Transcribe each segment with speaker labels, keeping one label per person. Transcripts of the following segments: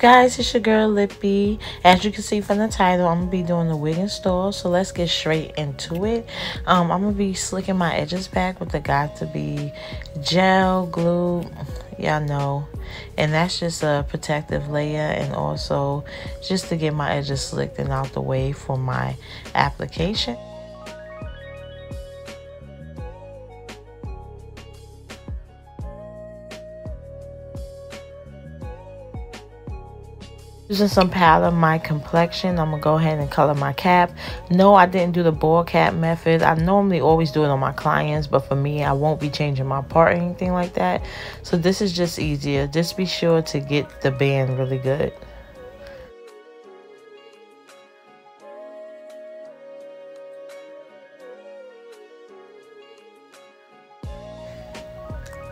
Speaker 1: guys, it's your girl Lippy. As you can see from the title, I'm gonna be doing the wig install, so let's get straight into it. I'm gonna be slicking my edges back with the got to be gel glue, y'all know, and that's just a protective layer, and also just to get my edges slicked and out the way for my application. Using some powder, my complexion, I'm gonna go ahead and color my cap. No, I didn't do the ball cap method. I normally always do it on my clients, but for me, I won't be changing my part or anything like that. So this is just easier. Just be sure to get the band really good.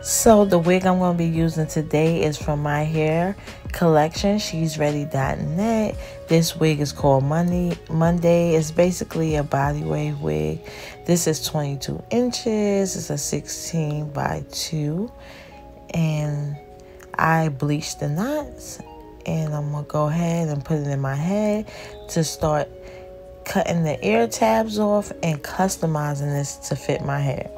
Speaker 1: So the wig I'm going to be using today is from my hair collection, She'sReady.net. This wig is called Monday. It's basically a body wave wig. This is 22 inches. It's a 16 by 2. And I bleached the knots. And I'm going to go ahead and put it in my head to start cutting the ear tabs off and customizing this to fit my hair.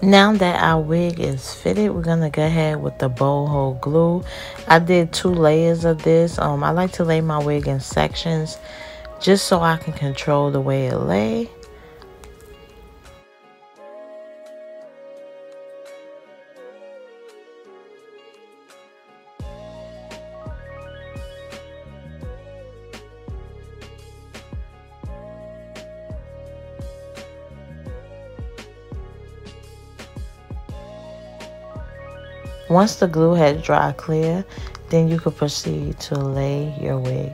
Speaker 1: Now that our wig is fitted, we're going to go ahead with the BoldHold Glue. I did 2 layers of this. I like to lay my wig in sections just so I can control the way it lay. Once the glue had dried clear, then you could proceed to lay your wig.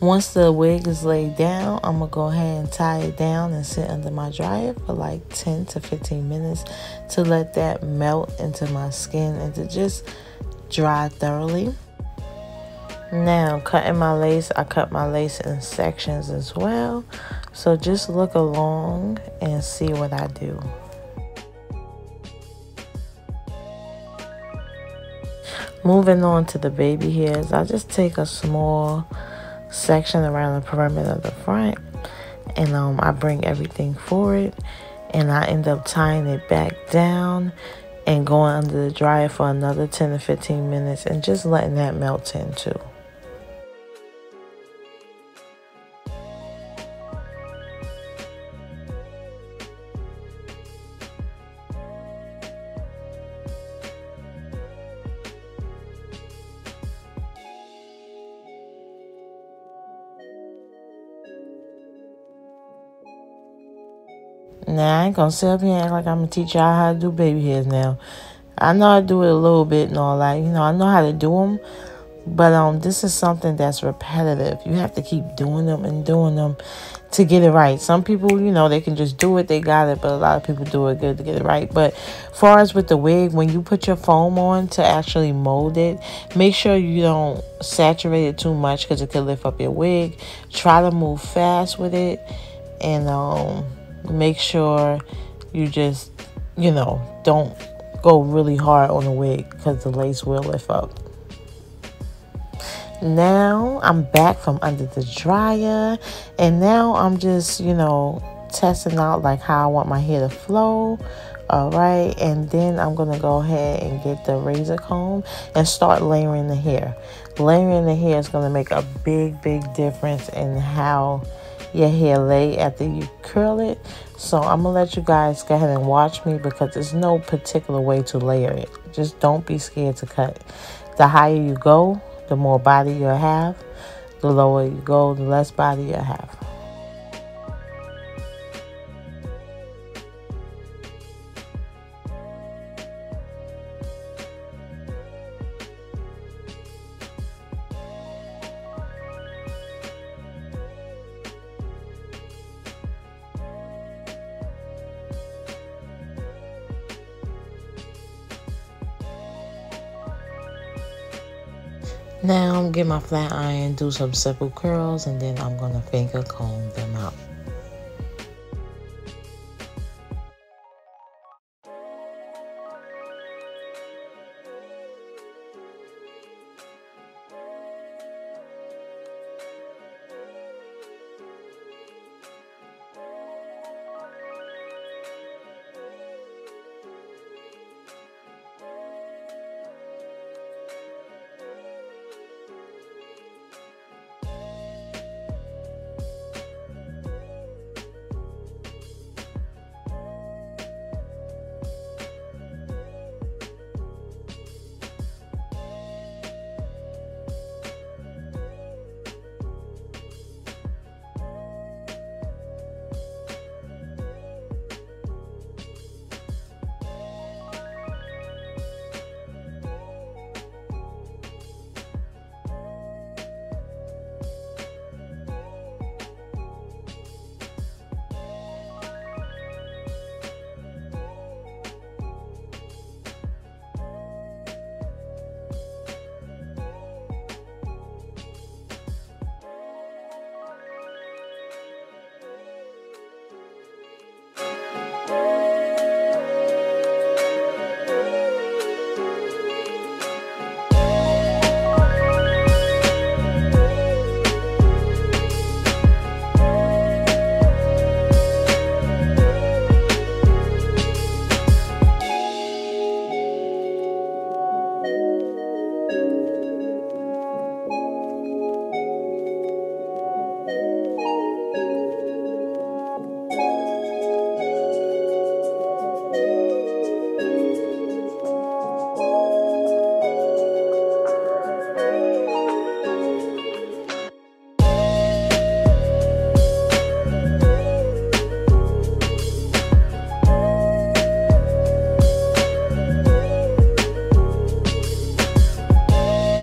Speaker 1: Once the wig is laid down, I'm going to go ahead and tie it down and sit under my dryer for like 10 to 15 minutes to let that melt into my skin and to just dry thoroughly. Now, cutting my lace, I cut my lace in sections as well. So just look along and see what I do. Moving on to the baby hairs, I just take a small section around the perimeter of the front, and I bring everything forward, and I end up tying it back down and going under the dryer for another 10 to 15 minutes and just letting that melt in too. Now, I ain't gonna sit up here and act like I'm gonna teach y'all how to do baby hairs now. I know how to do it a little bit and all that. You know, I know how to do them. But this is something that's repetitive. You have to keep doing them and doing them to get it right. Some people, you know, they can just do it, they got it, but a lot of people do it good to get it right. But far as with the wig, when you put your foam on to actually mold it, make sure you don't saturate it too much because it could lift up your wig. Try to move fast with it, and make sure you just, you know, don't go really hard on the wig because the lace will lift up. Now I'm back from under the dryer, and now I'm just, you know, testing out like how I want my hair to flow. All right, and then I'm gonna go ahead and get the razor comb and start layering the hair. Layering the hair is gonna make a big difference in how your hair lay after you curl it. So I'm gonna let you guys go ahead and watch me, because there's no particular way to layer it. Just don't be scared to cut. The higher you go, the more body you'll have. The lower you go, the less body you'll have. Now I'm getting my flat iron, do some simple curls, and then I'm gonna finger comb them out.